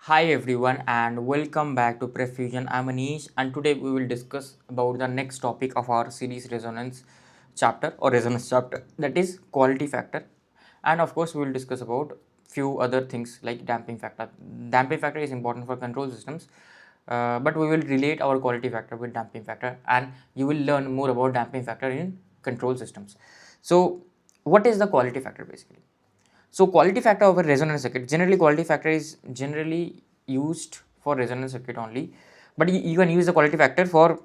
Hi everyone and welcome back to PrepFusion. I'm Anish and today we will discuss about the next topic of our series resonance chapter or resonance chapter, that is quality factor. And of course we will discuss about few other things like damping factor. Damping factor is important for control systems, but we will relate our quality factor with damping factor and you will learn more about damping factor in control systems. So what is the quality factor basically? So quality factor of a resonance circuit, generally quality factor is generally used for resonance circuit only, but you can use the quality factor for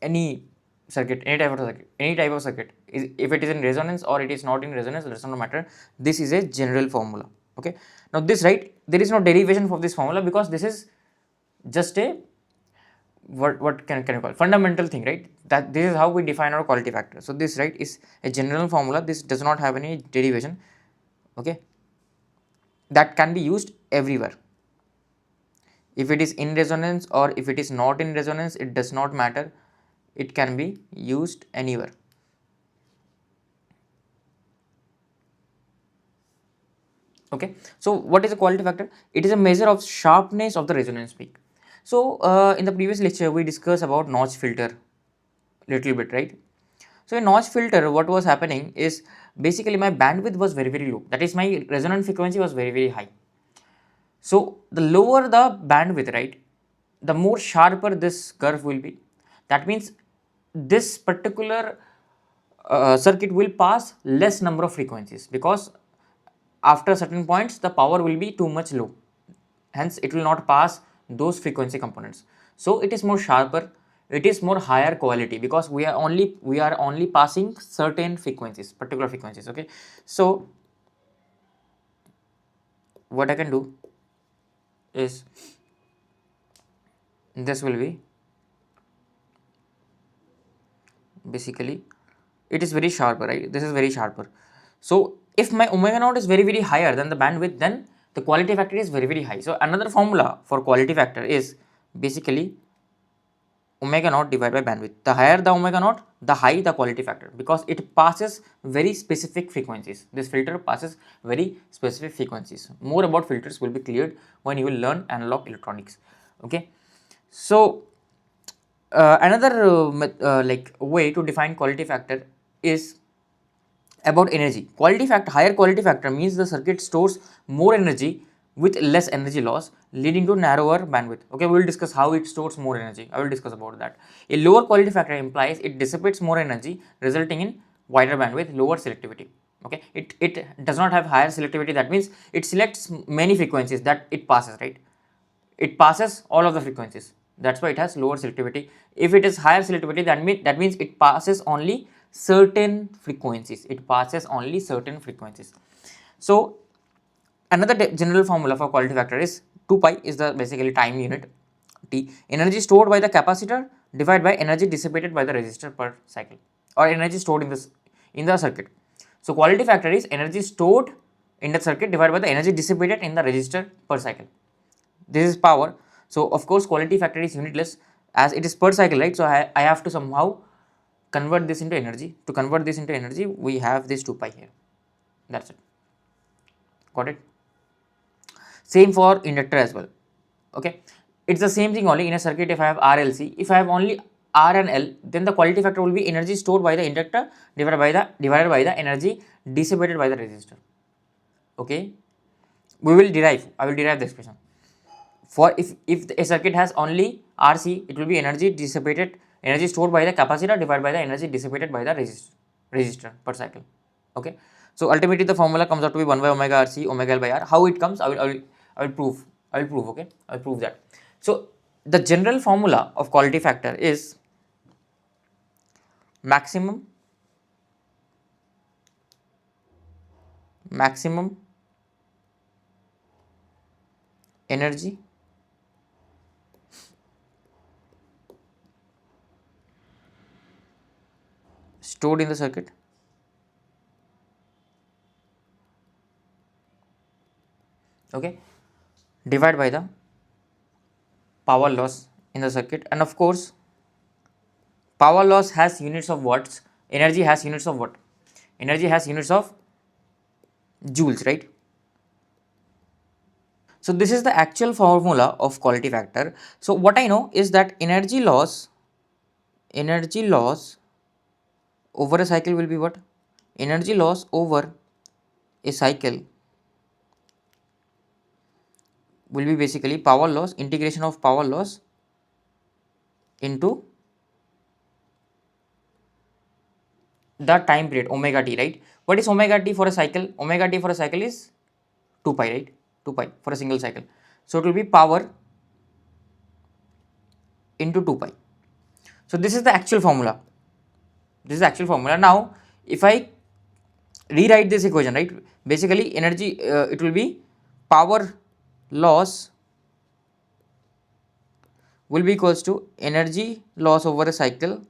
any circuit, any type of circuit. If it is in resonance or it is not in resonance, does not matter. This is a general formula. Okay. Now this, right, there is no derivation for this formula because this is just a what can you call fundamental thing, right? That this is how we define our quality factor. So this, right, is a general formula. This does not have any derivation. Okay, that can be used everywhere. If it is in resonance or if it is not in resonance, it does not matter. It can be used anywhere. Okay, so what is the quality factor? It is a measure of sharpness of the resonance peak. So in the previous lecture we discussed about notch filter little bit, right? So in notch filter, what was happening is basically my bandwidth was very low, that is my resonant frequency was very high. So the lower the bandwidth, right, the more sharper this curve will be. That means this particular circuit will pass less number of frequencies because after certain points the power will be too much low. Hence it will not pass those frequency components. So it is more sharper, it is more higher quality because we are only passing certain frequencies, particular frequencies. Okay, so what I can do is this will be basically, it is very sharper, right? This is very sharper. So if my omega naught is very higher than the bandwidth, then the quality factor is very high. So another formula for quality factor is basically omega naught divided by bandwidth. The higher the omega naught, the high the quality factor because it passes very specific frequencies. This filter passes very specific frequencies. More about filters will be cleared when you will learn analog electronics. Okay, so another like way to define quality factor is about energy. Quality factor, higher quality factor means the circuit stores more energy with less energy loss, leading to narrower bandwidth. Okay, we will discuss how it stores more energy. I will discuss about that. A lower quality factor implies it dissipates more energy, resulting in wider bandwidth, lower selectivity. Okay, it does not have higher selectivity. That means it selects many frequencies that it passes, right? It passes all of the frequencies. That's why it has lower selectivity. If it is higher selectivity, that means it passes only certain frequencies. It passes only certain frequencies. So another general formula for quality factor is 2 pi is the basically time unit T. Energy stored by the capacitor divided by energy dissipated by the resistor per cycle, or energy stored in the circuit. So quality factor is energy stored in the circuit divided by the energy dissipated in the resistor per cycle. This is power. So of course quality factor is unitless as it is per cycle, right? So I have to somehow convert this into energy. To convert this into energy, we have this 2 pi here. That's it. Got it? Same for inductor as well. Okay, it's the same thing only in a circuit. If I have RLC, if I have only R and L, then the quality factor will be energy stored by the inductor divided by the energy dissipated by the resistor. Okay, I will derive the expression. For if a circuit has only RC, it will be energy stored by the capacitor divided by the energy dissipated by the resistor per cycle. Okay, so ultimately the formula comes out to be 1 by omega RC omega L by R. How it comes, I will prove. Okay, I will prove that. So the general formula of quality factor is maximum energy stored in the circuit okay divided by the power loss in the circuit, and of course power loss has units of watts, energy has units of watt, energy has units of joules, right? So this is the actual formula of quality factor. So what I know is that energy loss over a cycle will be what? Energy loss over a cycle will be basically power loss, integration of power loss into the time period omega t, right? What is omega t for a cycle? Omega t for a cycle is 2 pi, right? 2 pi for a single cycle. So it will be power into 2 pi. So this is the actual formula. This is the actual formula. Now if I rewrite this equation, right, basically energy it will be power loss will be equals to energy loss over a cycle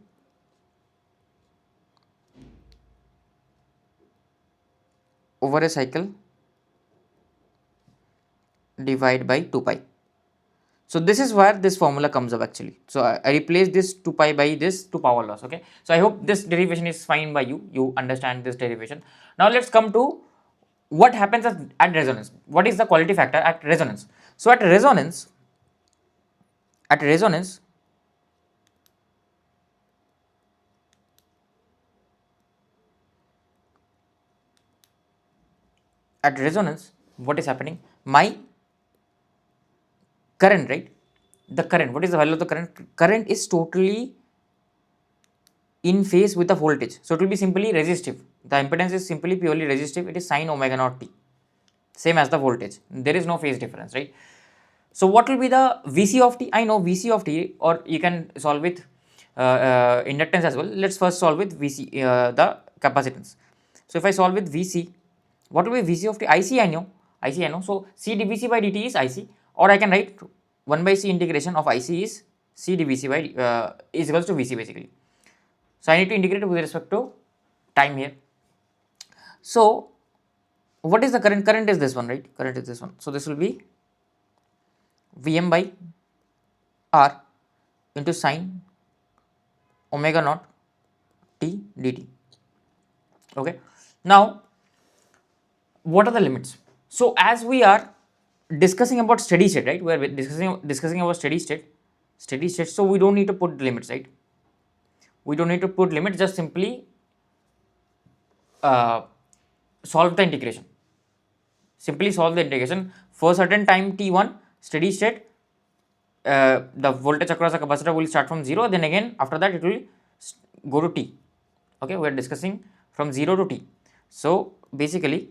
divide by 2 pi. So this is where this formula comes up actually. So I replace this 2 pi by this 2 power loss. Okay. So I hope this derivation is fine by you. You understand this derivation. Now let's come to what happens at resonance. What is the quality factor at resonance? So at resonance, at resonance, what is happening? My current, right? The current, what is the value of the current? Current is totally in phase with the voltage. So it will be simply resistive. The impedance is simply purely resistive. It is sine omega naught t, same as the voltage. There is no phase difference, right? So what will be the Vc of t? I know Vc of t, or you can solve with inductance as well. Let's first solve with Vc, the capacitance. So if I solve with Vc, what will be Vc of t? Ic I know, Ic I know. So C dVc by dt is Ic, or I can write 1 by C integration of Ic is C dVc by is equals to Vc basically. So I need to integrate with respect to time here. So what is the current? Current is this one, right? Current is this one. So this will be Vm by R into sine omega naught t dt. Okay. Now what are the limits? So as we are discussing about steady state, right? We are discussing about steady state. So we don't need to put limits, right? We don't need to put limits. Just simply uh, solve the integration. Simply solve the integration for certain time t1 steady state. The voltage across the capacitor will start from 0, then again after that it will go to t. Okay, we are discussing from 0 to t. So basically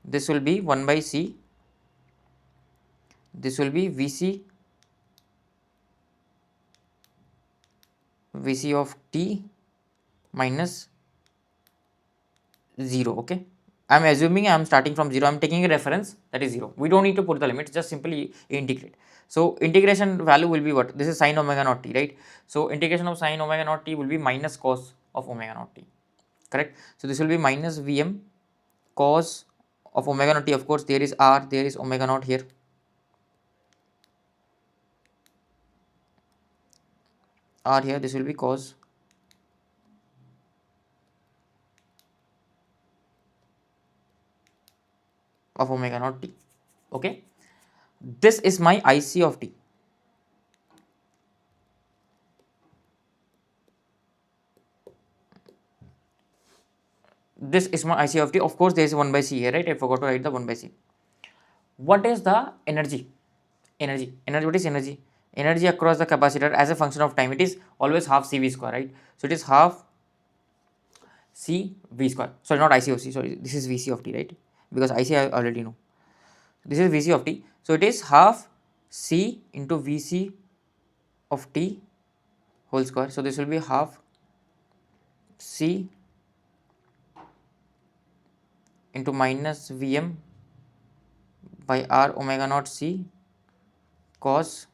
this will be 1 by C, this will be Vc of t minus 0. Okay, I am assuming I am starting from 0, I am taking a reference that is 0. We don't need to put the limits, just simply integrate. So integration value will be what? This is sine omega naught t, right? So integration of sine omega naught t will be minus cos of omega naught t, correct? So this will be minus Vm cos of omega naught t. Of course there is R, there is omega naught here. R here, this will be cos of omega naught t. Okay, this is my IC of t. This is my IC of t. Of course there is 1 by C here, right? I forgot to write the 1 by C. What is the energy? What is energy? Energy across the capacitor as a function of time, it is always half CV square, right? So it is half CV square. Sorry, not IC of C, sorry, this is VC of t, right? Because IC I already know. This is VC of t. So it is half C into VC of t whole square. So this will be half C into minus Vm by R omega naught C cos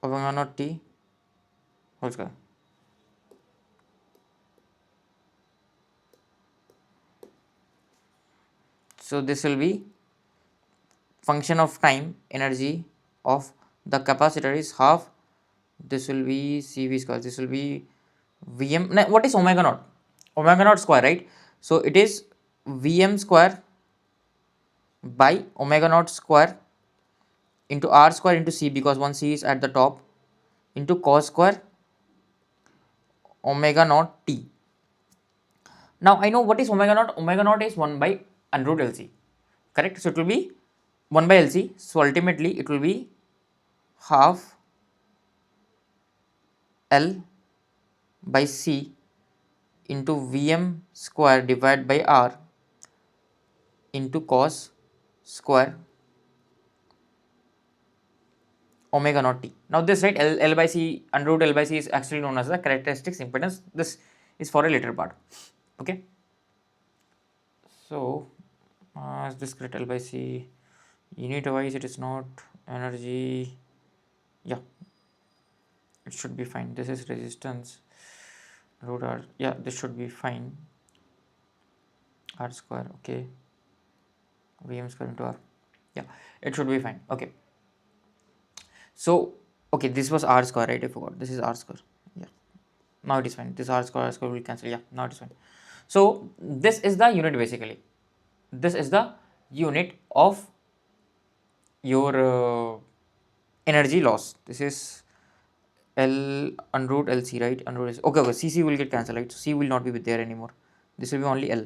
omega naught t whole square. So this will be function of time energy of the capacitor is half, this will be CV square, this will be Vm, what is omega naught? Omega naught square, right? So it is Vm square by omega naught square into r square into c, because one c is at the top, into cos square omega naught t. Now I know what is omega naught. Omega naught is 1 by under root LC, correct? So it will be 1 by LC. So ultimately it will be half L by C into Vm square divided by R into cos square omega naught t. Now this, right, L by C, under root L by C is actually known as the characteristics impedance. This is for a later part. Okay. So this correct? L by C, unit wise it is not energy. Yeah, it should be fine. This is resistance root R. Yeah, this should be fine. R square, okay. Vm square into R. Yeah, it should be fine. Okay. So okay, this was R square, right? I forgot. This is R square. Yeah. Now it is fine. This R square will cancel. Yeah, now it is fine. So this is the unit basically. This is the unit of your energy loss. This is L under root LC, right? Under root LC. Okay, okay. CC will get cancelled, right? So C will not be there anymore. This will be only L.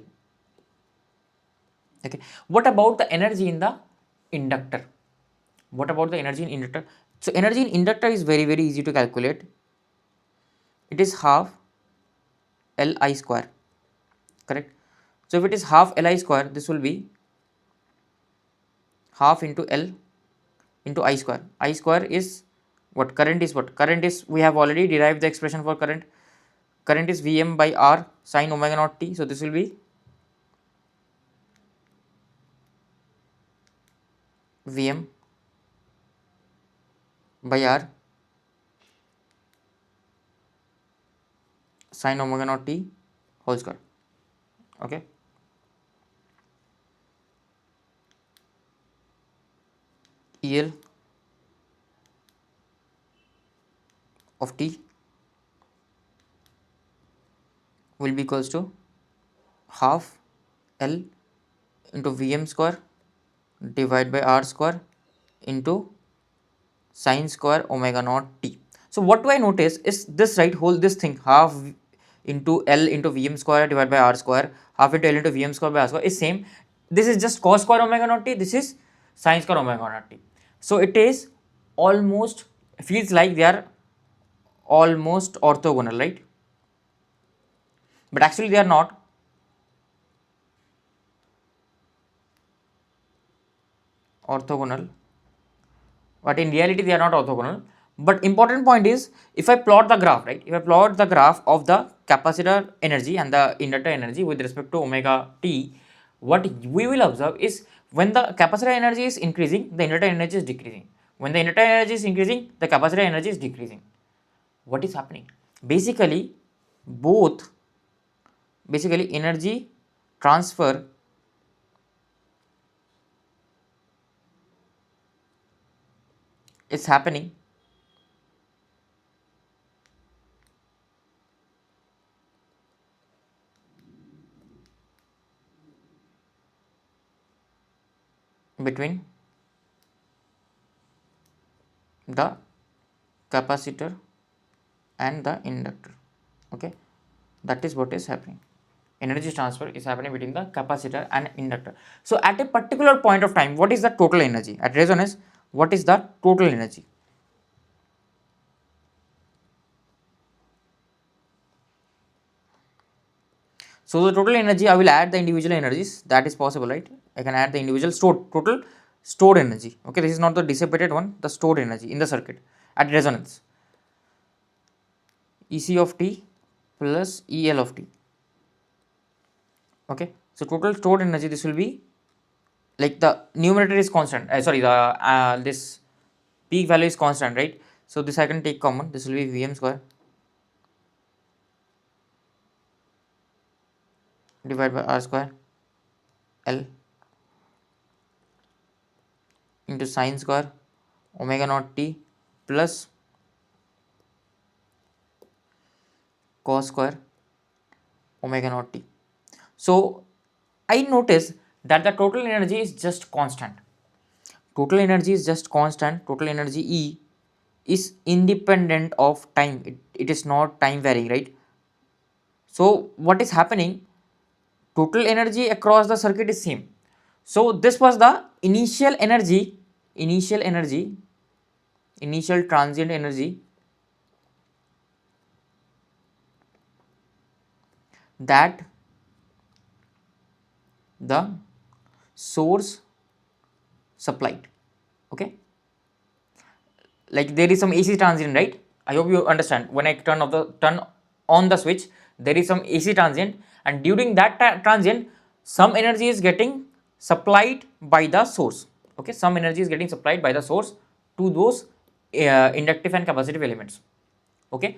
Okay. What about the energy in the inductor? What about the energy in inductor? So energy in inductor is very easy to calculate. It is half Li square, correct? So if it is half Li square, this will be half into L into I square. I square is what? Current is what? Current is, we have already derived the expression for current. Current is Vm by R sine omega naught t. So this will be Vm by R sine omega naught t whole square. Okay. EL of t will be equals to half L into Vm square divided by R square into sine square omega naught t. So what do I notice is this, right, whole this thing, half into L into Vm square divided by R square, half into L into Vm square by R square is same. This is just cos square omega naught t, this is sine square omega naught t. So it is almost, feels like they are almost orthogonal, right? But actually they are not. Orthogonal, but in reality they are not orthogonal. But important point is, if I plot the graph, right, if I plot the graph of the capacitor energy and the inductor energy with respect to omega t, what we will observe is when the capacitor energy is increasing, the inductor energy is decreasing. When the inductor energy is increasing, the capacitor energy is decreasing. What is happening? Basically both, basically energy transfer is happening between the capacitor and the inductor. Okay, that is what is happening. Energy transfer is happening between the capacitor and inductor. So at a particular point of time, what is the total energy at resonance? What is the total energy? So the total energy, I will add the individual energies. That is possible, right? I can add the individual total stored energy. Okay, this is not the dissipated one, the stored energy in the circuit at resonance. EC of t plus EL of t. Okay, so total stored energy, this will be, like, the numerator is constant. Sorry, the this peak value is constant, right? So this I can take common. This will be Vm square divided by R square L into sine square omega naught t plus cos square omega naught t. So I notice that the total energy is just constant. Total energy is just constant. Total energy E is independent of time. It is not time varying, right? So what is happening? Total energy across the circuit is same. So this was the initial transient energy that the source supplied. Okay, like there is some AC transient, right? I hope you understand. When I turn on the switch, there is some AC transient, and during that transient, some energy is getting supplied by the source. Okay, some energy is getting supplied by the source to those inductive and capacitive elements. Okay,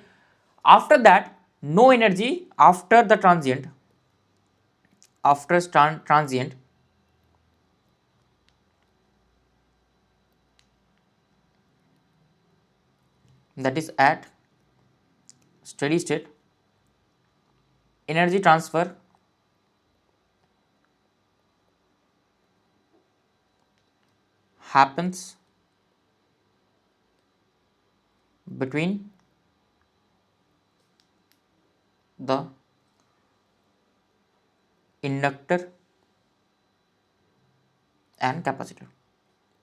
after that, no energy after the transient. After transient, that is at steady state, energy transfer happens between the inductor and capacitor.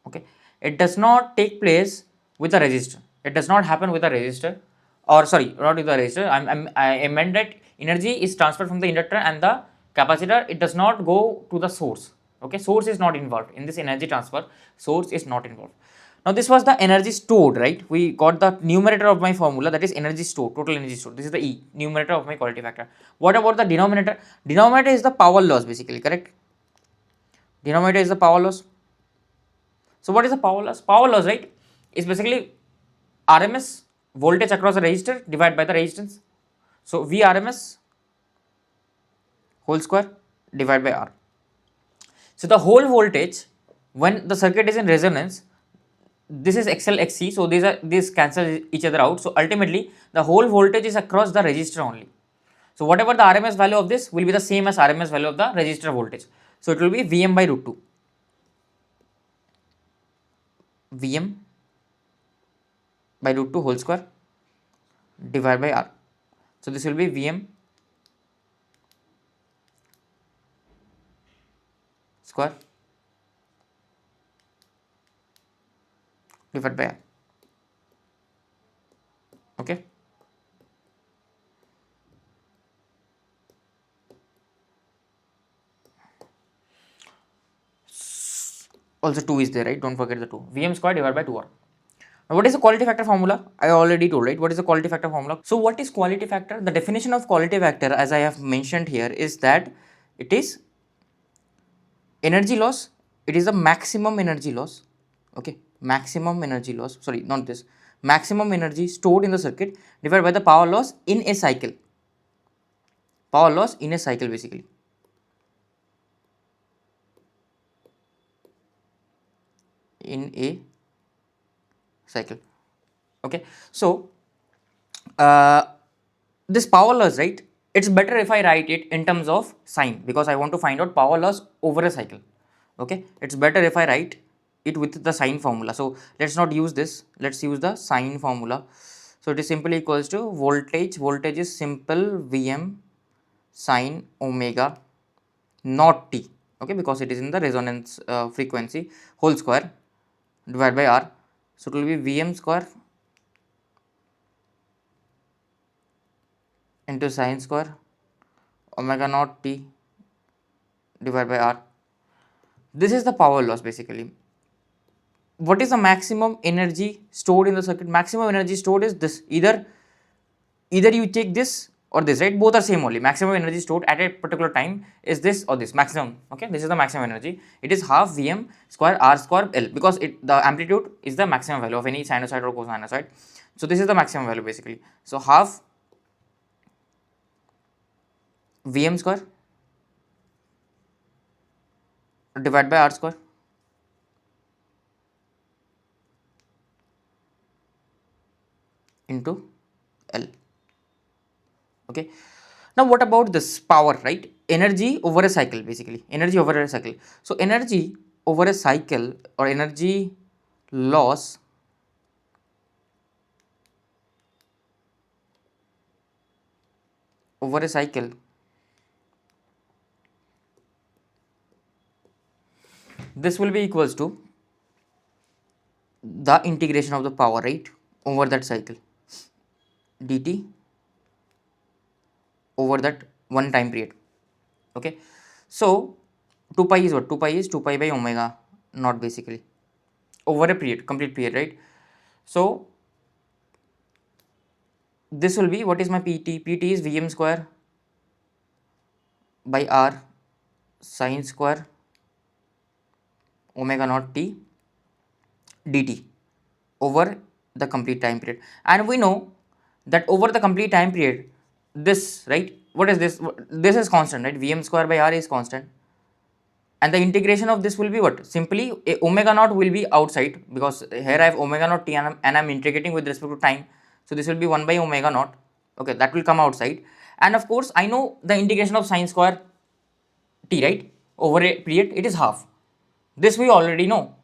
Okay, it does not take place with a resistor. It does not happen with a resistor, or sorry, not with a resistor. I meant that energy is transferred from the inductor and the capacitor. It does not go to the source. Okay, source is not involved in this energy transfer. Source is not involved. Now this was the energy stored, right? We got the numerator of my formula, that is energy stored, total energy stored. This is the E, numerator of my quality factor. What about the denominator? Denominator is the power loss basically, correct? Denominator is the power loss. So what is the power loss? Power loss, right, is basically RMS voltage across a resistor divided by the resistance. So V RMS whole square divided by R. So the whole voltage when the circuit is in resonance, this is XL XC, so these cancel each other out. So ultimately the whole voltage is across the resistor only. So whatever the RMS value of this will be the same as RMS value of the resistor voltage. So it will be Vm by root 2. Vm by root 2 whole square divided by R. So this will be Vm square divided by R. Okay. Also 2 is there, right? Don't forget the 2. Vm square divided by 2R. Now what is the quality factor formula? I already told, right? What is the quality factor formula? So what is quality factor? The definition of quality factor, as I have mentioned here, is that it is energy loss. It is the maximum energy loss. Okay, maximum energy loss. Sorry, not this. Maximum energy stored in the circuit divided by the power loss in a cycle. Power loss in a cycle basically. In a cycle. Okay, so this power loss, right, it's better if I write it in terms of sign, because I want to find out power loss over a cycle. Okay, it's better if I write it with the sign formula. So let's not use this, let's use the sign formula. So it is simply equals to voltage is simple Vm sine omega not t. Okay, because it is in the resonance frequency whole square divided by R. So it will be Vm square into sine square omega naught t divided by R. This is the power loss basically. What is the maximum energy stored in the circuit? Maximum energy stored is this. Either you take this or this, right? Both are same only. Maximum energy stored at a particular time is this or this maximum. Okay, this is the maximum energy. It is half Vm square R square L, because the amplitude is the maximum value of any sinusoid or cosinusoid. So this is the maximum value basically. So half Vm square divided by R square into L. Okay. Now what about this power, right? Energy over a cycle, basically energy over a cycle. So energy over a cycle, or energy loss over a cycle, this will be equals to the integration of the power, right, over that cycle, dt over that one time period. Okay. So 2 pi is what? 2 pi is 2 pi by omega naught, basically over a period, complete period, right? So this will be, what is my pt? Pt is Vm square by r sine square omega naught t dt over the complete time period. And we know that over the complete time period, this, right, what is this? This is constant, right? Vm square by r is constant, and the integration of this will be what? Simply omega naught will be outside, because here I have omega naught t, and I'm integrating with respect to time, so this will be 1 by omega naught. Okay, that will come outside. And of course I know the integration of sine square t, right, over a period, it is half. This we already know.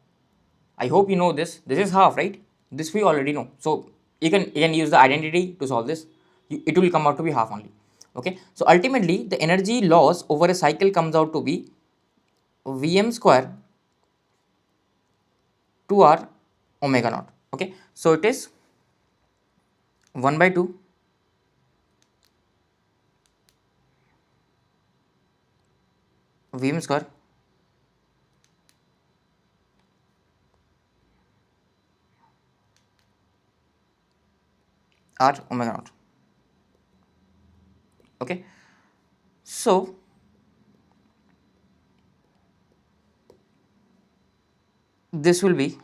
I hope you know this. This is half, right? This we already know. So you can use the identity to solve this. It will come out to be half only. Okay. So ultimately the energy loss over a cycle comes out to be Vm square 2r omega naught. Okay. So it is 1 by 2 Vm square r omega naught. Okay. So this will be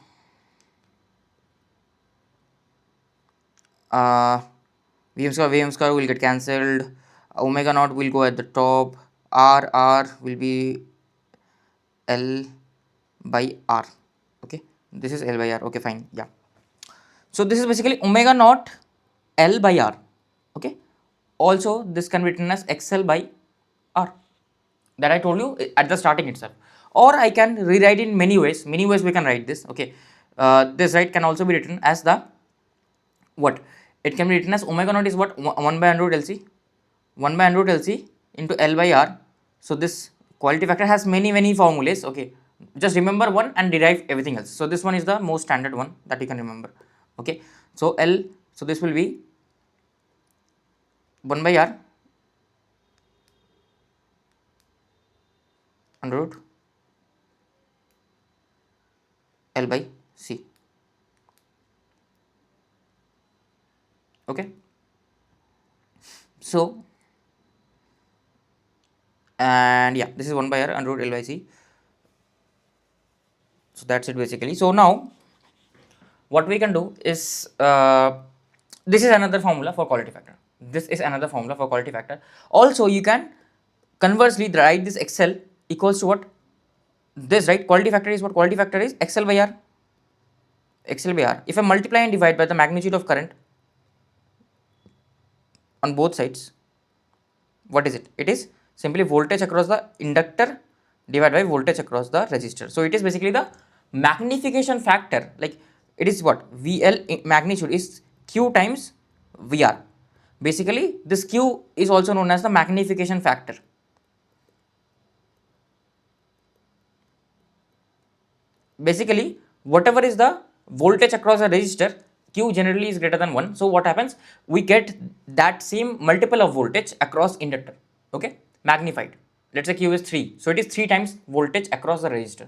Vm square will get cancelled, omega naught will go at the top, r will be L by R. Okay, this is L by R. Okay, fine. Yeah. So this is basically omega naught L by R. Okay. Also, this can be written as XL by R, that I told you at the starting itself. Or I can rewrite in many ways. Many ways we can write this. Okay. This, right, can also be written as the what? It can be written as omega naught is what? 1 by under root LC. 1 by under root LC into L by R. So this quality factor has many formulas. Okay, just remember one and derive everything else. So this one is the most standard one that you can remember. Okay, so L, so this will be 1 by R under root L by C. Okay, so and yeah, this is 1 by R under root L by C. So that's it basically. So now what we can do is this is another formula for quality factor. This is another formula for quality factor. Also you can conversely write this XL equals to what? This, right? Quality factor is what? Quality factor is XL by R. XL by R. If I multiply and divide by the magnitude of current on both sides, what is it? It is simply voltage across the inductor divided by voltage across the resistor. So it is basically the magnification factor. Like it is what? VL magnitude is Q times VR. Basically this Q is also known as the magnification factor. Basically whatever is the voltage across a resistor, Q generally is greater than 1. So what happens? We get that same multiple of voltage across inductor. Okay, magnified. Let's say Q is 3. So it is 3 times voltage across the resistor.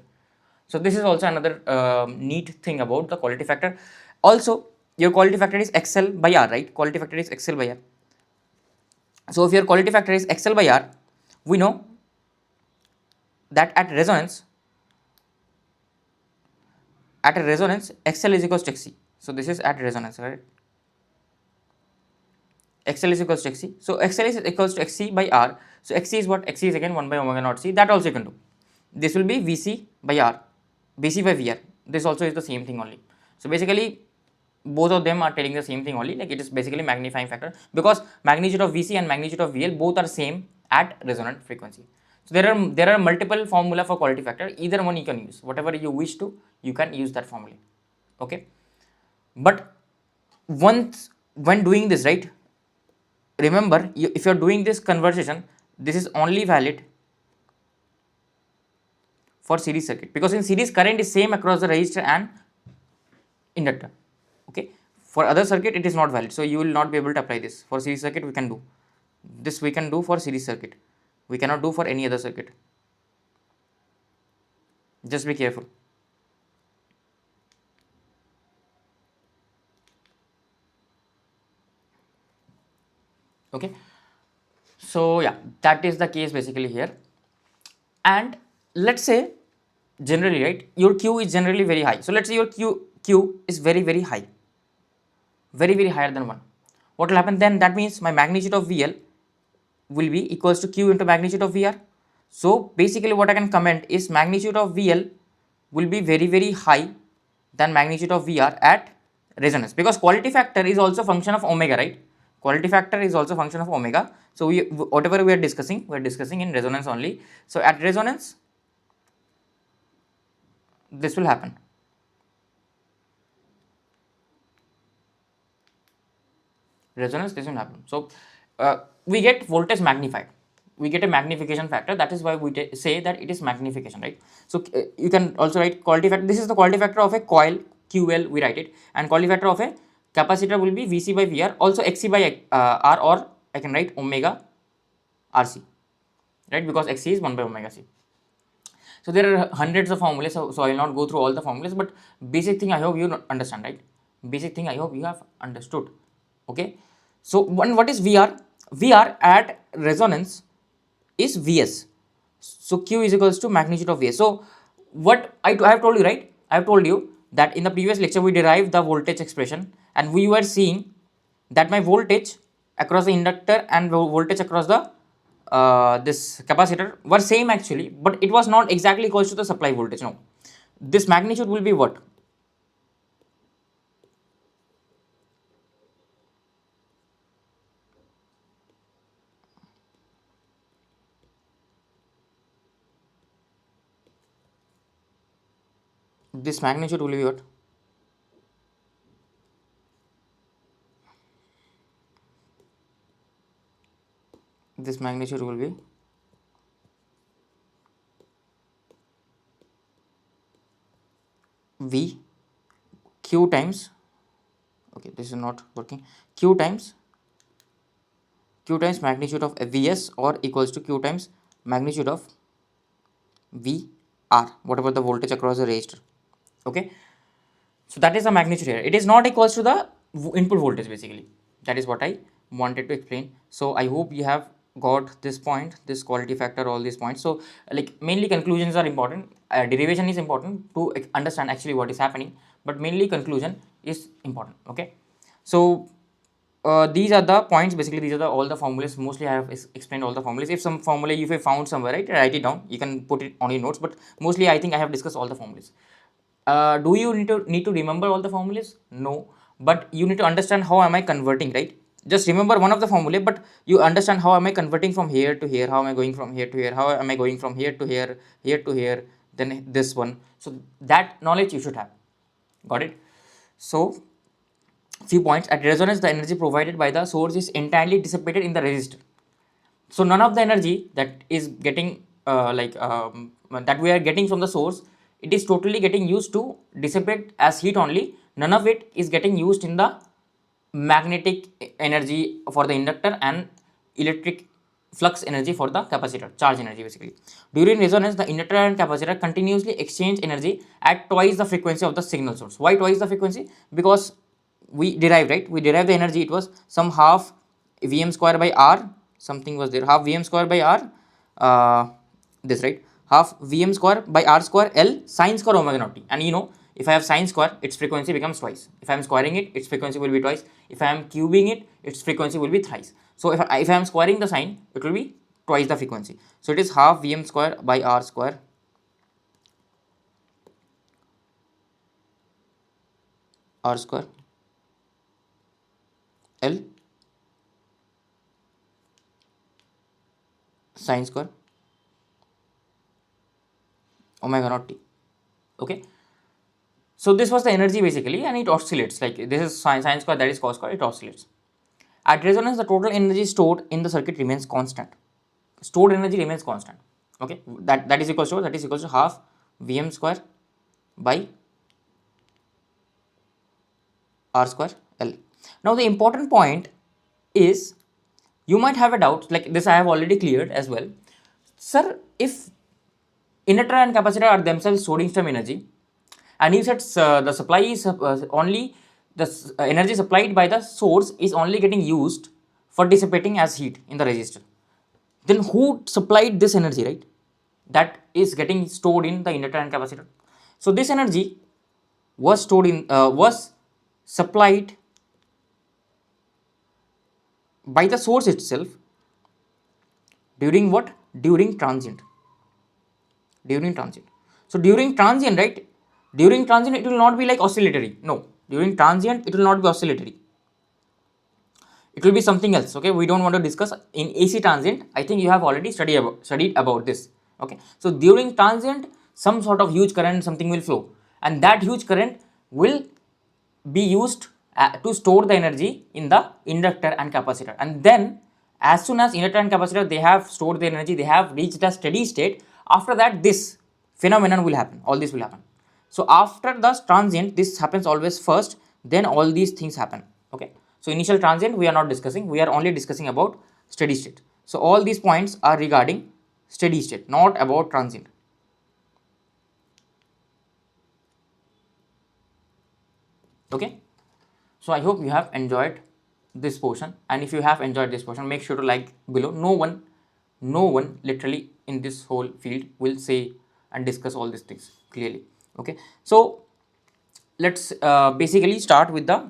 So this is also another neat thing about the quality factor. Also your quality factor is XL by R, right? Quality factor is XL by R. So if your quality factor is XL by R, we know that at resonance XL is equals to XC. So this is at resonance, right? XL is equals to XC. So XL is equals to XC by R. So XC is what? XC is again 1 by omega naught C. That also you can do. This will be VC by R, VC by VR. This also is the same thing only. So basically both of them are telling the same thing only, like it is basically magnifying factor, because magnitude of Vc and magnitude of Vl both are same at resonant frequency. So there are multiple formula for quality factor, either one you can use, whatever you wish to, you can use that formula. Okay, but once when doing this, right, remember if you are doing this conversion, this is only valid for series circuit, because in series current is same across the resistor and inductor. Okay, for other circuit it is not valid, so you will not be able to apply this. For series circuit we can do this, we can do for series circuit, we cannot do for any other circuit. Just be careful. Okay, so yeah, that is the case basically here. And let's say generally, right, your Q is generally very high. So let's say your Q is very high, very higher than 1. What will happen then? That means my magnitude of VL will be equals to Q into magnitude of VR. So basically what I can comment is magnitude of VL will be very high than magnitude of VR at resonance, because quality factor is also function of omega, right? Quality factor is also function of omega. So we whatever we are discussing in resonance only. So at resonance this will happen. Resonance this will happen. So we get voltage magnified, we get a magnification factor, that is why we say that it is magnification, right? So you can also write quality factor, this is the quality factor of a coil QL, we write it, and quality factor of a capacitor will be Vc by Vr, also Xc by R, or I can write omega Rc, right, because Xc is 1 by omega C. So there are hundreds of formulas, so I will not go through all the formulas, but basic thing I hope you understand, right? Basic thing I hope you have understood. Okay, so what is VR? VR at resonance is Vs. So Q is equals to magnitude of Vs. So what I have told you, right? I have told you that in the previous lecture we derived the voltage expression, and we were seeing that my voltage across the inductor and voltage across the this capacitor were same actually, but it was not exactly equals to the supply voltage. No, this magnitude will be what? This magnitude will be what? This magnitude will be V Q times, okay, this is not working, Q times magnitude of Vs, or equals to Q times magnitude of VR, whatever the voltage across the resistor. Okay, so that is the magnitude here. It is not equals to the input voltage basically. That is what I wanted to explain. So I hope you have got this point, this quality factor, all these points. So like mainly conclusions are important, derivation is important to understand actually what is happening, but mainly conclusion is important. Okay, so these are the points basically, these are all the formulas. Mostly I have explained all the formulas. If some formula if you found somewhere, right, write it down, you can put it on your notes, but mostly I think I have discussed all the formulas. Do you need to remember all the formulas? No, but you need to understand how am I converting, right? Just remember one of the formula, but you understand how am I converting from here to here, how am I going from here to here, how am I going from here to here, here to here, then this one. So that knowledge you should have. Got it? So few points. At resonance, the energy provided by the source is entirely dissipated in the resistor. So none of the energy that is getting that we are getting from the source, it is totally getting used to dissipate as heat only. None of it is getting used in the magnetic energy for the inductor and electric flux energy for the capacitor, charge energy basically. During resonance, the inductor and capacitor continuously exchange energy at twice the frequency of the signal source. Why twice the frequency? Because we derived, right, we derived the energy, it was some half Vm square by R, something was there, half Vm square by R, this, right, half Vm square by R square L sine square omega naught t. And you know, if I have sine square, its frequency becomes twice. If I am squaring it, its frequency will be twice. If I am cubing it, its frequency will be thrice. So if I am squaring the sine, it will be twice the frequency. So it is half Vm square by R square L sine square omega naught t. Okay. So this was the energy basically, and it oscillates like this is sine square, that is cos square, it oscillates. At resonance, the total energy stored in the circuit remains constant. Stored energy remains constant. Okay, that is equals to half Vm square by R square L. Now the important point is, you might have a doubt like this, I have already cleared as well. Sir, if inductor and capacitor are themselves storing some energy, and you said the supply is only the energy supplied by the source is only getting used for dissipating as heat in the resistor, then who supplied this energy, right? That is getting stored in the inductor and capacitor. So this energy was stored in was supplied by the source itself during what? During transient. During transient. So during transient, right? During transient it will not be like oscillatory. No, during transient it will not be oscillatory. It will be something else. Okay, we don't want to discuss in AC transient. I think you have already studied about this. Okay, so during transient some sort of huge current something will flow, and that huge current will be used to store the energy in the inductor and capacitor, and then as soon as inductor and capacitor they have stored the energy, they have reached a steady state, after that this phenomenon will happen, all this will happen. So after the transient this happens always first, then all these things happen. Okay, so initial transient we are not discussing, we are only discussing about steady state. So all these points are regarding steady state, not about transient. Okay, so I hope you have enjoyed this portion, and if you have enjoyed this portion, make sure to like below. No one literally in this whole field will say and discuss all these things clearly. Okay, so let's basically start with the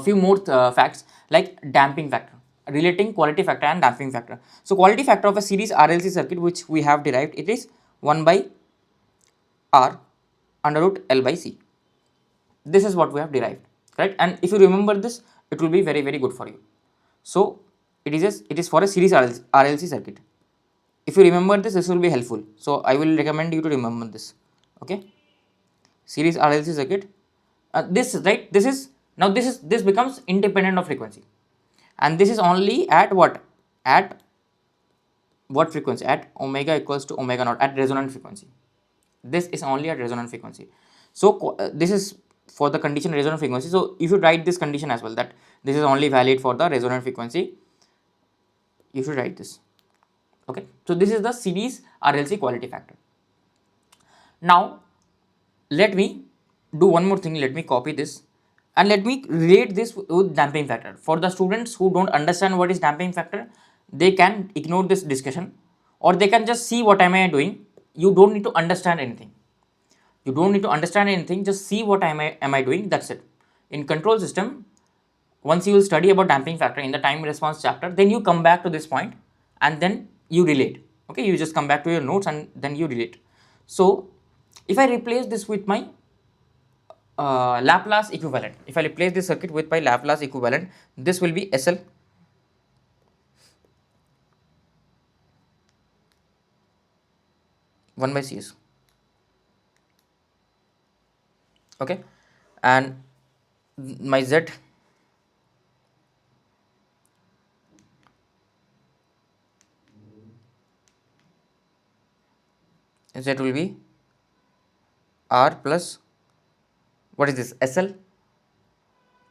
few more facts like damping factor, relating quality factor and damping factor. So quality factor of a series RLC circuit which we have derived, it is 1 by R under root L by C. This is what we have derived, right? And if you remember this, it will be very good for you. So it is for a series RLC circuit. If you remember this, this will be helpful. So I will recommend you to remember this. Okay, series RLC circuit. This right. This is now this becomes independent of frequency, and this is only at what? At what frequency? At omega equals to omega naught, at resonant frequency. This is only at resonant frequency. So this is for the condition resonant frequency. So if you write this condition as well, that this is only valid for the resonant frequency, you should write this. Okay, so this is the series RLC quality factor. Now let me do one more thing. Let me copy this and let me relate this with damping factor. For the students who don't understand what is damping factor, they can ignore this discussion, or they can just see what am I doing. You don't need to understand anything. You don't need to understand anything, just see what am I doing, that's it. In control system, once you will study about damping factor in the time response chapter, then you come back to this point and then you relate. Okay, you just come back to your notes and then you relate. So if I replace this with my Laplace equivalent, if I replace this circuit with my Laplace equivalent, this will be SL one by CS. Okay, and my Z will be R plus, what is this, SL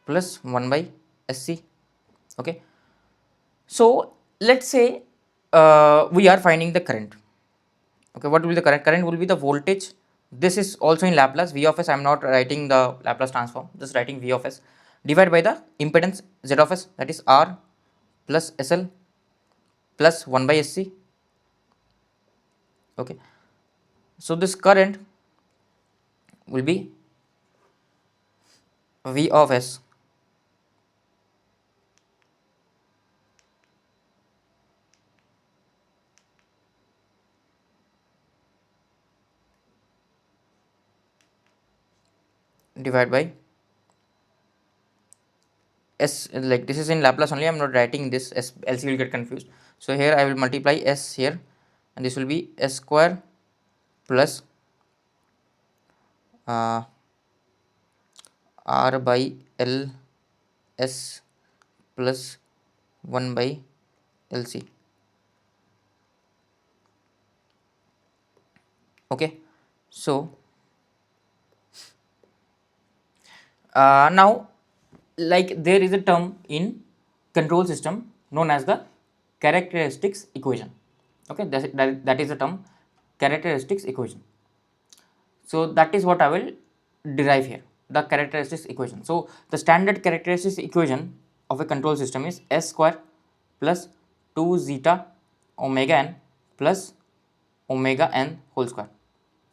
plus 1 by SC. Okay, so let's say we are finding the current. Okay, what will be the current? Current will be the voltage. This is also in Laplace, V of S. I am not writing the Laplace transform, just writing V of S divided by the impedance Z of S, that is R plus SL plus 1 by SC. Okay, so this current will be V of S divided by s, like this is in Laplace only, I am not writing this s, else you will get confused. So here I will multiply s here, and this will be s square plus r by l s plus 1 by lc. Okay, so now, like there is a term in control system known as the characteristics equation. Okay, that is the term characteristics equation. So that is what I will derive here, the characteristics equation. So the standard characteristics equation of a control system is s square plus 2 zeta omega n plus omega n whole square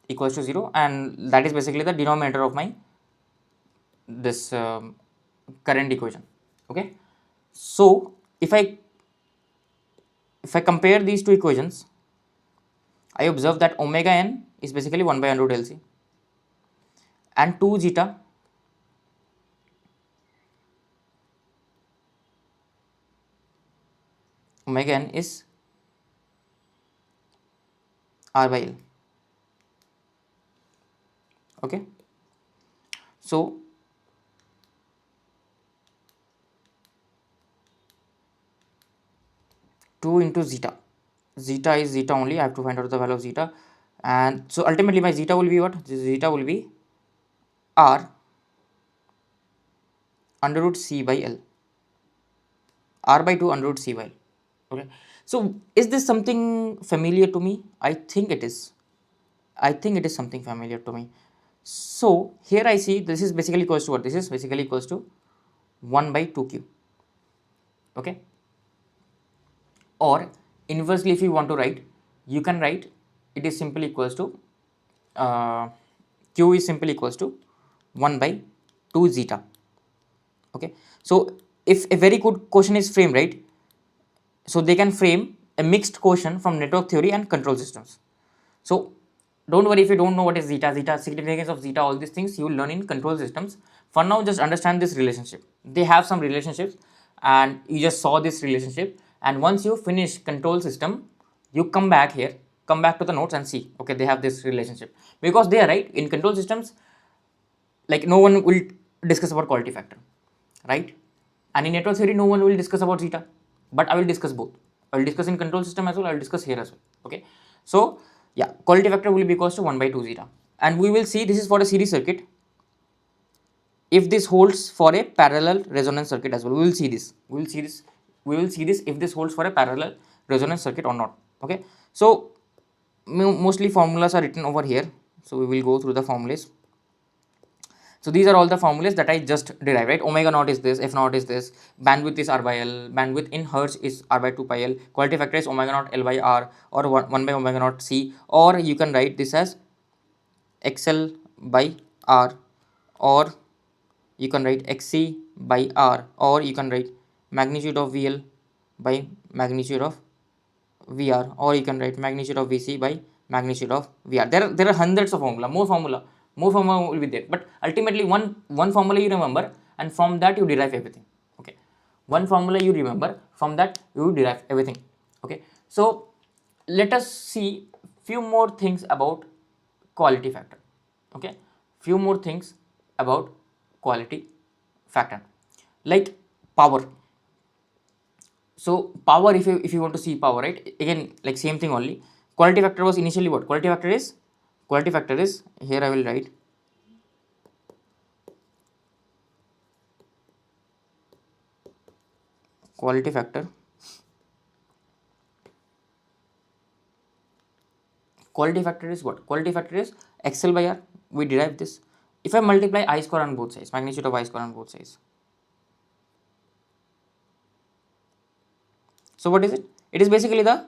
equals to 0, and that is basically the denominator of my this current equation. Okay, so if I compare these two equations, I observe that omega n is basically 1 by under root LC, and 2 zeta omega n is r by L. Okay, so 2 into zeta, zeta is zeta only, I have to find out the value of zeta, and so ultimately my zeta will be what? Zeta will be r under root c by L, r by 2 under root c by L. Okay, so is this something familiar to me? I think it is. I think it is something familiar to me. So here I see this is basically equals to what? This is basically equals to 1 by 2q. Okay, or inversely if you want to write, you can write it is simply equals to q is simply equals to 1 by 2 zeta. Okay, so if a very good question is framed, right, so they can frame a mixed question from network theory and control systems. So don't worry if you don't know what is zeta, significance of zeta, all these things you will learn in control systems. For now, just understand this relationship. They have some relationships, and you just saw this relationship. And once you finish control system, you come back here, come back to the notes and see, okay, they have this relationship, because they are right in control systems. Like no one will discuss about quality factor, right? And in network theory, no one will discuss about zeta, but I will discuss both. I will discuss in control system as well, I will discuss here as well. Okay, so yeah, quality factor will be equals to 1 by 2 zeta, and we will see this is for a series circuit. If this holds for a parallel resonance circuit as well, we will see this. We will see this if this holds for a parallel resonance circuit or not. Okay, so mostly formulas are written over here, so we will go through the formulas. So these are all the formulas that I just derived, right? Omega naught is this, f naught is this, bandwidth is r by L, bandwidth in hertz is r by 2 pi L, quality factor is omega naught L by R, or 1 by omega naught C, or you can write this as XL by R, or you can write XC by R, or you can write magnitude of VL by magnitude of VR, or you can write magnitude of VC by magnitude of VR. There are hundreds of more formula will be there, but ultimately one formula you remember, and from that you derive everything. Okay, one formula you remember, from that you derive everything. Okay, so let us see few more things about quality factor. Okay, few more things about quality factor, like power. So power, if you want to see power, right, again like same thing only. Quality factor was initially what? Quality factor is here I will write quality factor. Quality factor is what? Quality factor is XL by R. We derive this. If I multiply I square on both sides, magnitude of I square on both sides. So what is it? It is basically the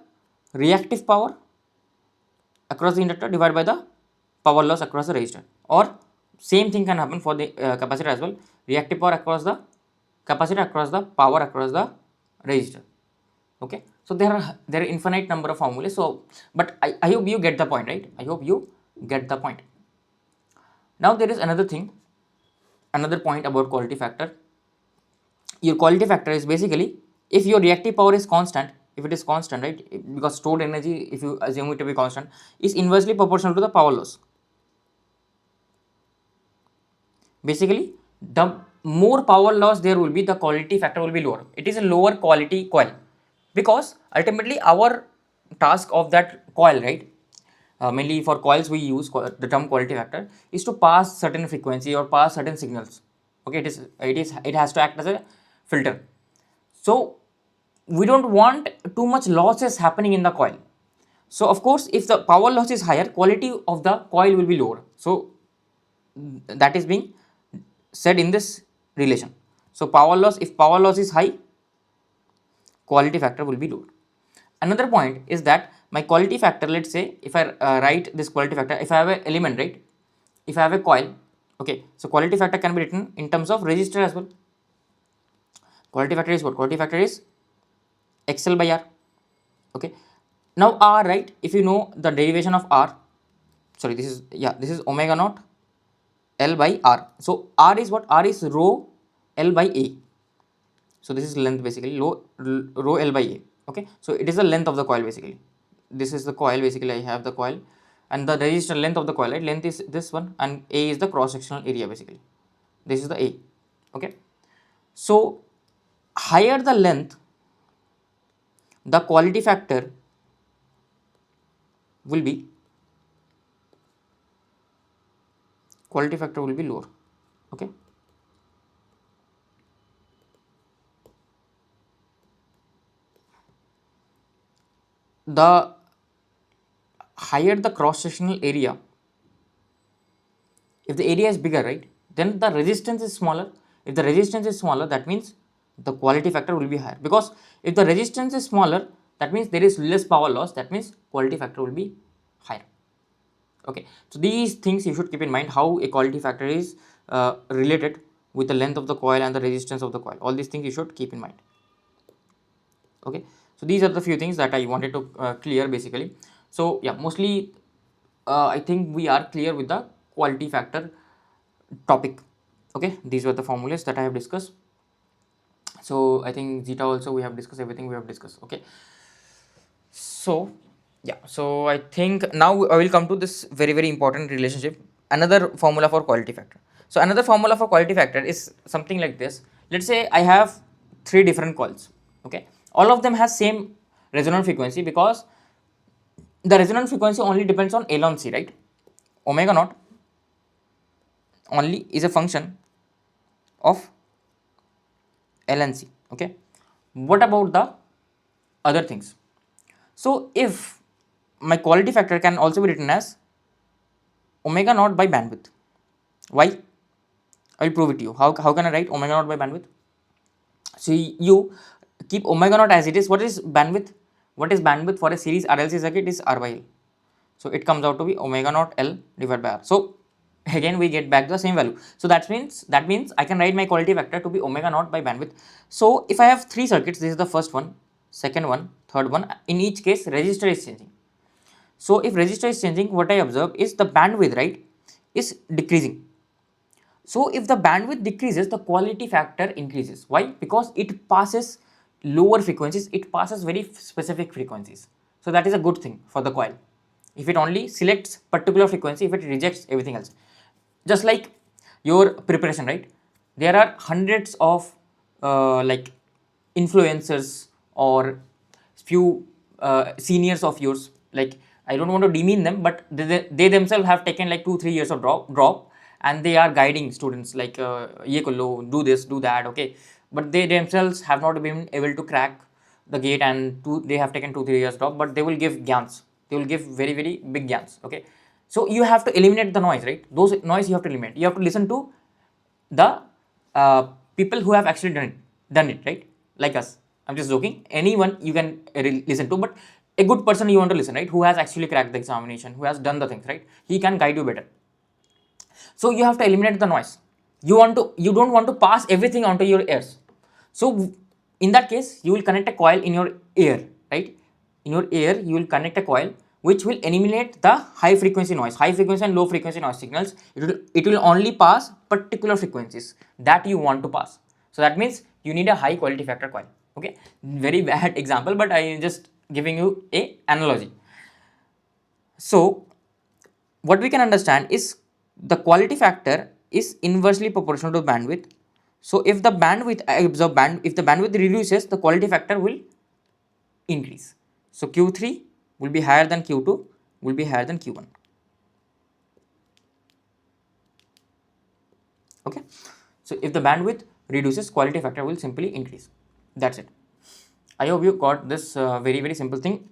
reactive power across the inductor divided by the power loss across the resistor. Or same thing can happen for the capacitor as well. Reactive power across the capacitor across the power across the resistor. Okay, so there are infinite number of formulas. So but I hope you get the point, right? I hope you get the point. Now there is another thing, another point about quality factor. your quality factor is basically, if your reactive power is constant, if it is constant, right, because stored energy, if you assume it to be constant, is inversely proportional to the power loss. Basically, the more power loss there will be, the quality factor will be lower. It is a lower quality coil, because ultimately our task of that coil, right, mainly for coils we use the term quality factor, is to pass certain frequency or pass certain signals. Okay, it has to act as a filter. So we don't want too much losses happening in the coil. So of course, if the power loss is higher, quality of the coil will be lower. So that is being said in this relation. So power loss, if power loss is high, quality factor will be low. Another point is that my quality factor, let's say if I write this quality factor, if I have an element, right, if I have a coil, okay, so quality factor can be written in terms of resistor as well. Quality factor is what? Quality factor is XL by R. Okay, now R, right, if you know the derivation of R, sorry, this is, yeah, this is omega naught L by R. So R is what? R is rho L by A. So this is length basically, rho L by A. Okay, so it is the length of the coil basically. This is the coil basically. I have the coil and the resistor length of the coil, right? Length is this one and A is the cross sectional area basically. This is the A. Okay, so higher the length, the quality factor will be lower. Okay, the higher the cross sectional area, if the area is bigger, right, then the resistance is smaller. If the resistance is smaller, that means the quality factor will be higher, because if the resistance is smaller, that means there is less power loss, that means quality factor will be higher. Okay, so these things you should keep in mind, how a quality factor is related with the length of the coil and the resistance of the coil. All these things you should keep in mind. Okay, so these are the few things that I wanted to clear basically. So yeah, mostly I think we are clear with the quality factor topic. Okay, these were the formulas that I have discussed. So I think zeta also we have discussed, everything we have discussed. Okay, so yeah, so I think now I will come to this very important relationship, another formula for quality factor. So another formula for quality factor is something like this. Let's say I have three different coils. Okay, all of them has same resonant frequency, because the resonant frequency only depends on L on C, right? Omega naught only is a function of L and C. Okay, what about the other things? So if my quality factor can also be written as omega naught by bandwidth. Why? I will prove it to you. How can I write omega naught by bandwidth? So you keep omega naught as it is. What is bandwidth? What is bandwidth for a series RLC circuit is R by L. So it comes out to be omega naught L divided by R. So again we get back the same value. So that means I can write my quality factor to be omega naught by bandwidth. So if I have three circuits, this is the first one, second one, third one. In each case, resistor is changing. So if resistor is changing, what I observe is the bandwidth, right, is decreasing. So if the bandwidth decreases, the quality factor increases. Why? Because it passes lower frequencies, it passes very specific frequencies. So that is a good thing for the coil. If it only selects particular frequency, if it rejects everything else. Just like your preparation, right? There are hundreds of like influencers or few seniors of yours, like I don't want to demean them, but they themselves have taken like 2-3 years of drop and they are guiding students like ye kolo, do this, do that. Okay, but they themselves have not been able to crack the gate, and they have taken 2-3 years drop, but they will give gyans, they will give very big gyans. Okay, so you have to eliminate the noise, right? Those noise you have to eliminate. You have to listen to the people who have actually done it, right? Like us. I'm just joking. Anyone you can listen to, but a good person you want to listen, right? Who has actually cracked the examination, who has done the things, right? He can guide you better. So you have to eliminate the noise. You don't want to pass everything onto your ears. So in that case, you will connect a coil in your ear, right? In your ear, you will connect a coil which will eliminate the high frequency noise, high frequency and low frequency noise signals. It will only pass particular frequencies that you want to pass. So that means you need a high quality factor coil. Okay, very bad example, but I am just giving you a analogy. So what we can understand is the quality factor is inversely proportional to bandwidth. So if the bandwidth if the bandwidth reduces, the quality factor will increase. So Q3 will be higher than Q2, will be higher than Q1. Okay, so if the bandwidth reduces, quality factor will simply increase. That's it. I hope you got this very simple thing.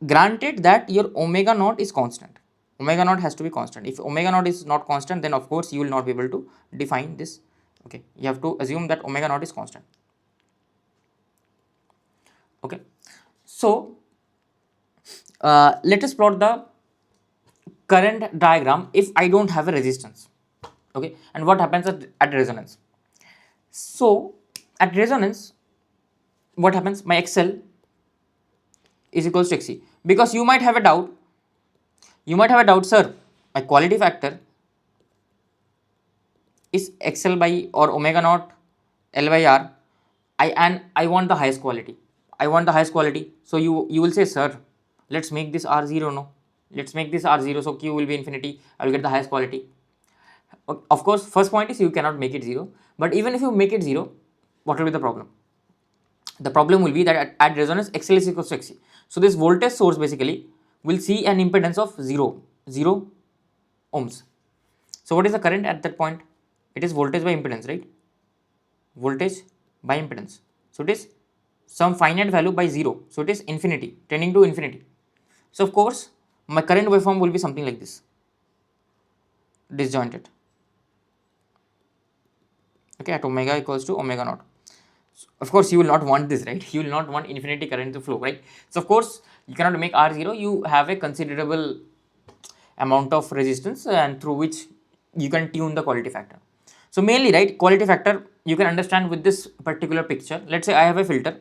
Granted that your omega naught is constant. Omega naught has to be constant. If omega naught is not constant, then of course you will not be able to define this. Okay, you have to assume that omega naught is constant. Okay, so let us plot the current diagram if I don't have a resistance. Okay, and what happens at resonance? So at resonance, what happens? My XL is equals to XC, because you might have a doubt. You might have a doubt, sir. My quality factor is XL by or omega naught L by R. I want the highest quality. I want the highest quality. So you will say, sir, let's make this R0. No, let's make this R0. So Q will be infinity. I will get the highest quality. Of course, first point is you cannot make it 0. But even if you make it 0, what will be the problem? The problem will be that at resonance XL is equals to XC. So this voltage source basically will see an impedance of 0 ohms. So what is the current at that point? It is voltage by impedance, right? Voltage by impedance. So it is some finite value by 0. So it is infinity, tending to infinity. So of course, my current waveform will be something like this, disjointed. Okay, at omega equals to omega naught. Of course, you will not want this, right? You will not want infinity current to flow, right? So of course, you cannot make R0. You have a considerable amount of resistance, and through which you can tune the quality factor. So mainly, right, quality factor you can understand with this particular picture. Let's say I have a filter,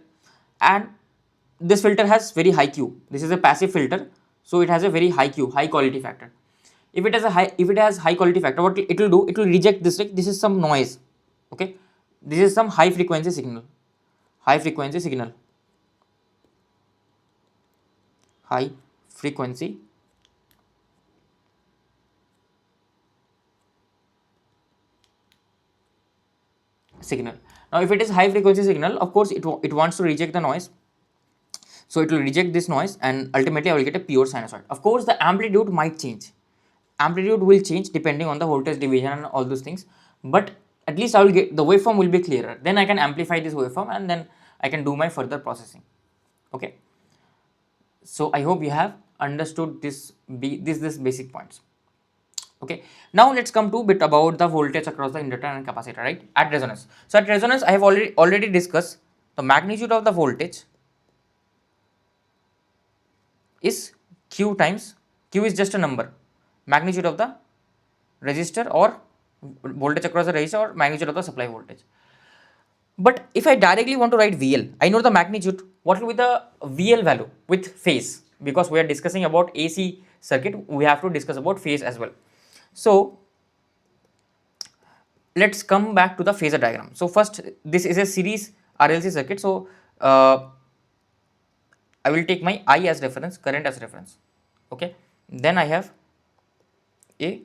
and this filter has very high Q. This is a passive filter, so it has a very high Q, high quality factor. If it has high quality factor, what it will do? It will reject this. Like, this is some noise. Okay, this is some high frequency signal. High frequency signal. High frequency signal. Now, if it is high frequency signal, of course, it wants to reject the noise. So it will reject this noise, and ultimately I will get a pure sinusoid. Of course, the amplitude might change. Amplitude will change depending on the voltage division and all those things. But at least I will get the waveform will be clearer. Then I can amplify this waveform, and then I can do my further processing. Okay. So I hope you have understood this basic points. Okay, now let's come to a bit about the voltage across the inductor and capacitor, right, at resonance. So at resonance, I have already discussed the magnitude of the voltage is Q times, Q is just a number, magnitude of the resistor or voltage across the resistor or magnitude of the supply voltage. But if I directly want to write VL, I know the magnitude. What will be the VL value with phase? Because we are discussing about AC circuit, we have to discuss about phase as well. So let's come back to the phasor diagram. So first, this is a series RLC circuit. So I will take my I as reference, current as reference. Okay, then I have a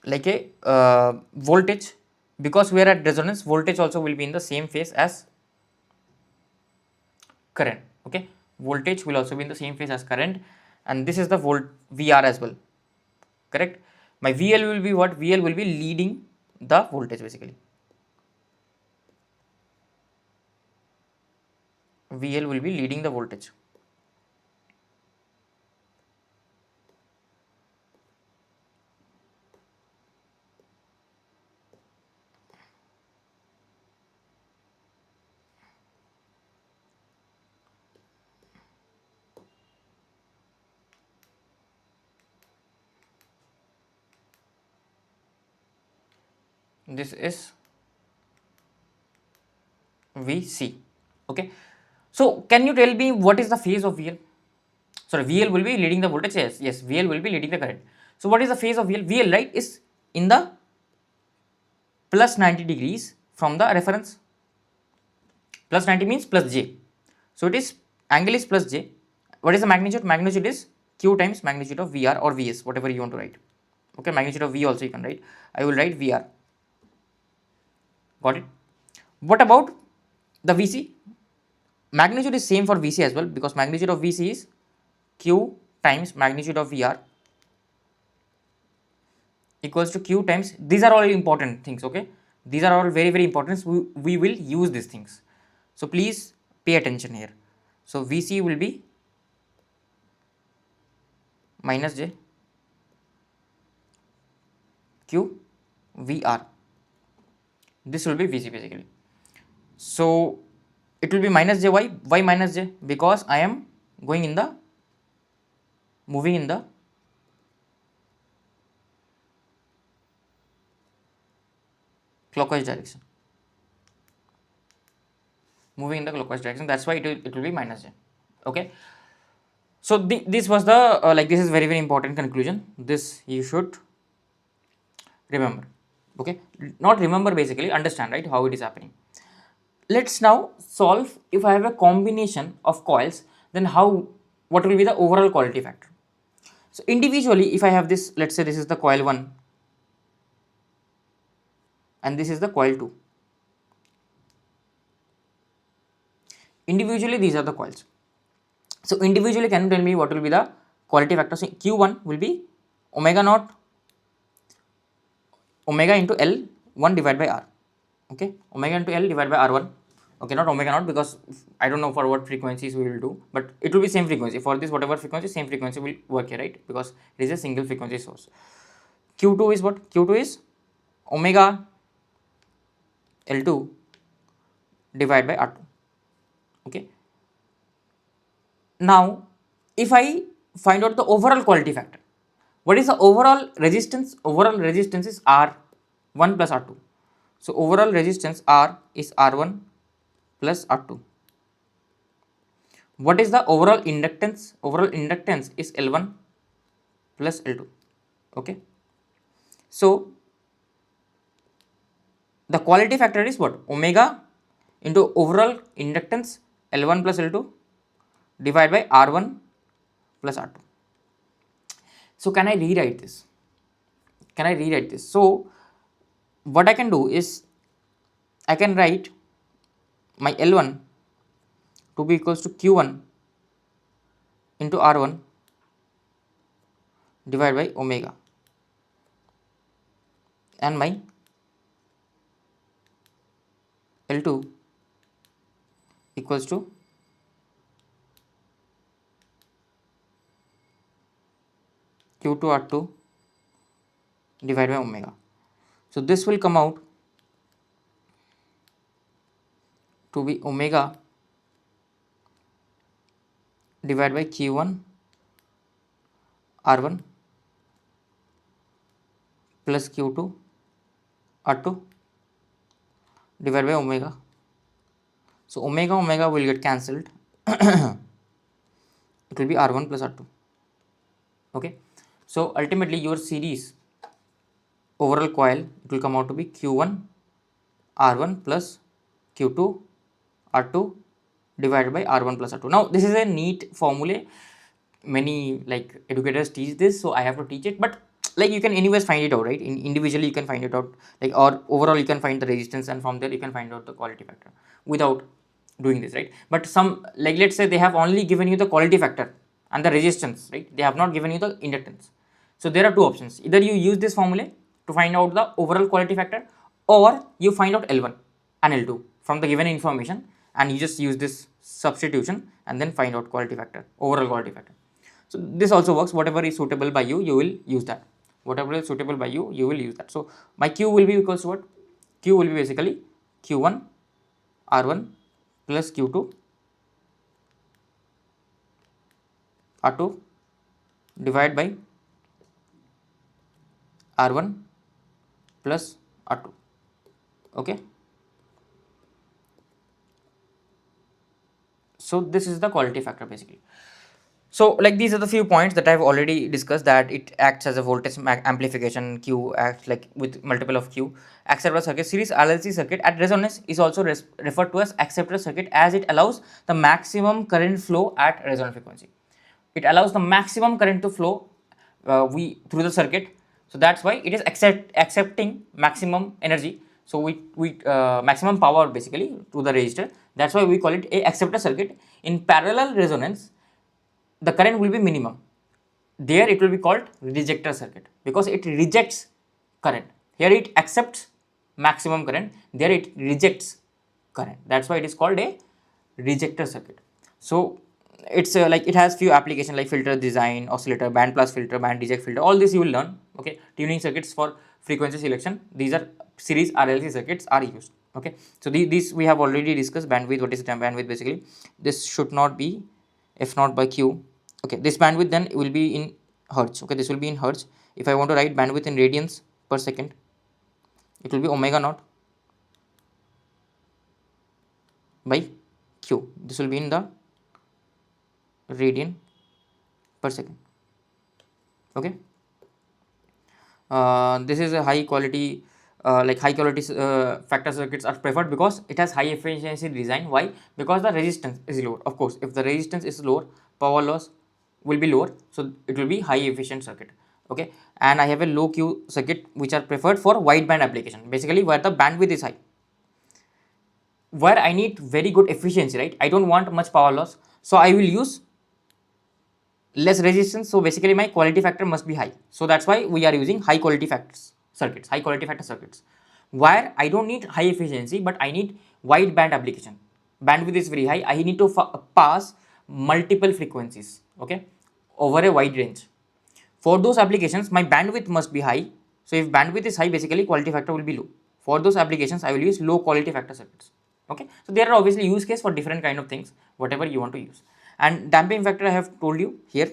like a voltage, because we are at resonance, voltage also will be in the same phase as current. Okay, voltage will also be in the same phase as current, and this is the VR as well, correct? My VL will be what? VL will be leading the voltage basically. VL will be leading the voltage. This is VC. Okay, so can you tell me what is the phase of VL? sorry, VL will be leading the voltage. Yes, VL will be leading the current. So what is the phase of VL? VL, right, is in the plus 90 degrees from the reference. Plus 90 means plus J. So it is, angle is plus J. What is the magnitude? Magnitude is Q times magnitude of VR or VS, whatever you want to write. Okay, magnitude of V also you can write. I will write VR. Got it? What about the VC? Magnitude is same for VC as well, because magnitude of VC is Q times magnitude of VR equals to Q times, these are all important things, okay? These are all very important. So we will use these things. So please pay attention here. So VC will be minus J Q VR. This will be VC basically. So it will be minus J. Why minus J? Because I am going in the, moving in the clockwise direction. Moving in the clockwise direction, that's why it will be minus J. Okay. So this was the this is very important conclusion. This you should remember. Okay, not remember, basically understand, right, how it is happening. Let's now solve. If I have a combination of coils, then what will be the overall quality factor? So individually, if I have this, let's say this is the coil 1 and this is the coil 2. Individually these are the coils. So individually, can you tell me what will be the quality factor? So Q1 will be omega naught omega into L1 divided by R. Okay, omega into L divided by R1. Okay, not omega naught, because I don't know for what frequencies we will do, but it will be same frequency for this, whatever frequency, same frequency will work here, right, because it is a single frequency source. Q2 is what? Q2 is omega L2 divided by R2. Okay, now if I find out the overall quality factor, what is the overall resistance? Overall resistance is R1 plus R2. So overall resistance R is R1 plus R2. What is the overall inductance? Overall inductance is L1 plus L2. Okay. So the quality factor is what? Omega into overall inductance L1 plus L2 divided by R1 plus R2. So can I rewrite this? So what I can do is I can write my L1 to be equals to Q1 into R1 divided by omega, and my L2 equals to Q2 R2 divided by omega. So this will come out to be omega divided by Q1 R1 plus Q2 R2 divided by omega. So omega will get cancelled. It will be R1 plus R2. Okay. So ultimately your series overall coil, it will come out to be Q1 R1 plus Q2 R2 divided by R1 plus R2. Now this is a neat formula. Many educators teach this, so I have to teach it, but you can anyways find it out, right? Individually you can find it out, or overall you can find the resistance, and from there you can find out the quality factor without doing this, right? But some, let's say they have only given you the quality factor and the resistance, right? They have not given you the inductance. So there are two options: either you use this formula to find out the overall quality factor, or you find out L1 and L2 from the given information, and you just use this substitution and then find out quality factor, overall quality factor. So this also works. Whatever is suitable by you, you will use that. Whatever is suitable by you, you will use that. So my Q will be equals to what? Q will be basically Q1 R1 plus Q2 R2 divided by R1 plus R2. Okay. So this is the quality factor basically. So like these are the few points that I've already discussed, that it acts as a voltage amplification, Q acts like with multiple of Q. Acceptor circuit, series RLC circuit at resonance is also referred to as acceptor circuit, as it allows the maximum current flow at resonant frequency. It allows the maximum current to flow through the circuit. So that's why it is accepting maximum energy. So we maximum power basically to the resistor. That's why we call it a acceptor circuit. In parallel resonance, the current will be minimum. There it will be called rejector circuit, because it rejects current. Here it accepts maximum current, there it rejects current. That's why it is called a rejector circuit. So it's like it has few applications like filter design, oscillator, band pass filter, band reject filter. All this you will learn. Okay, tuning circuits for frequency selection. These are series RLC circuits are used. Okay, so these we have already discussed. Bandwidth, what is the bandwidth basically? This should not be f naught by q. Okay, this bandwidth then will be in hertz. Okay, this will be in hertz. If I want to write bandwidth in radians per second, it will be omega naught by q. This will be in the radian per second. Okay, this is a high quality high quality factor circuits are preferred because it has high efficiency design. Why? Because the resistance is lower. Of course, if the resistance is lower, power loss will be lower, so it will be high efficient circuit. Okay, and I have a low Q circuit which are preferred for wideband application, basically where the bandwidth is high, where I need very good efficiency, right? I don't want much power loss, so I will use less resistance. So basically my quality factor must be high. So that's why we are using high quality factors circuits, high quality factor circuits, where I don't need high efficiency, but I need wide band application. Bandwidth is very high. I need to pass multiple frequencies, okay, over a wide range. For those applications, my bandwidth must be high. So if bandwidth is high, basically quality factor will be low. For those applications, I will use low quality factor circuits. Okay, so there are obviously use case for different kind of things, whatever you want to use. And damping factor I have told you here.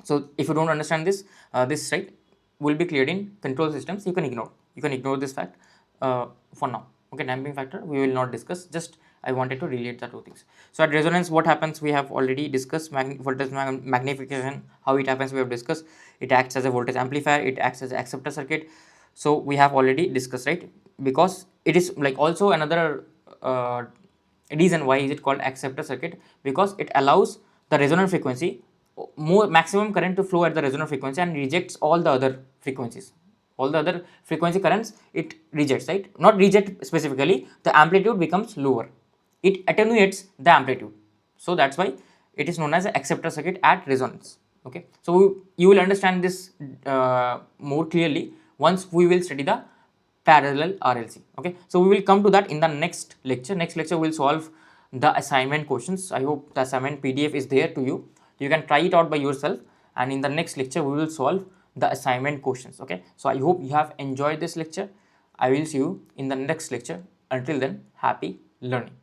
So if you don't understand this, this side will be cleared in control systems. You can ignore this fact for now. Okay, damping factor we will not discuss. Just I wanted to relate the two things. So at resonance, what happens? We have already discussed voltage magnification. How it happens? We have discussed. It acts as a voltage amplifier. It acts as an acceptor circuit. So we have already discussed, right? Because it is like also another reason why is it called acceptor circuit, because it allows the resonant frequency more maximum current to flow at the resonant frequency and rejects all the other frequencies. All the other frequency currents it rejects, right? Not reject specifically, the amplitude becomes lower. It attenuates the amplitude. So that's why it is known as an acceptor circuit at resonance. Okay, so you will understand this more clearly once we will study the parallel RLC. Okay, so we will come to that in the next lecture. Next lecture we will solve the assignment questions. I hope the assignment PDF is there to you. You can try it out by yourself, and in the next lecture we will solve the assignment questions. Okay, so I hope you have enjoyed this lecture. I will see you in the next lecture. Until then, happy learning.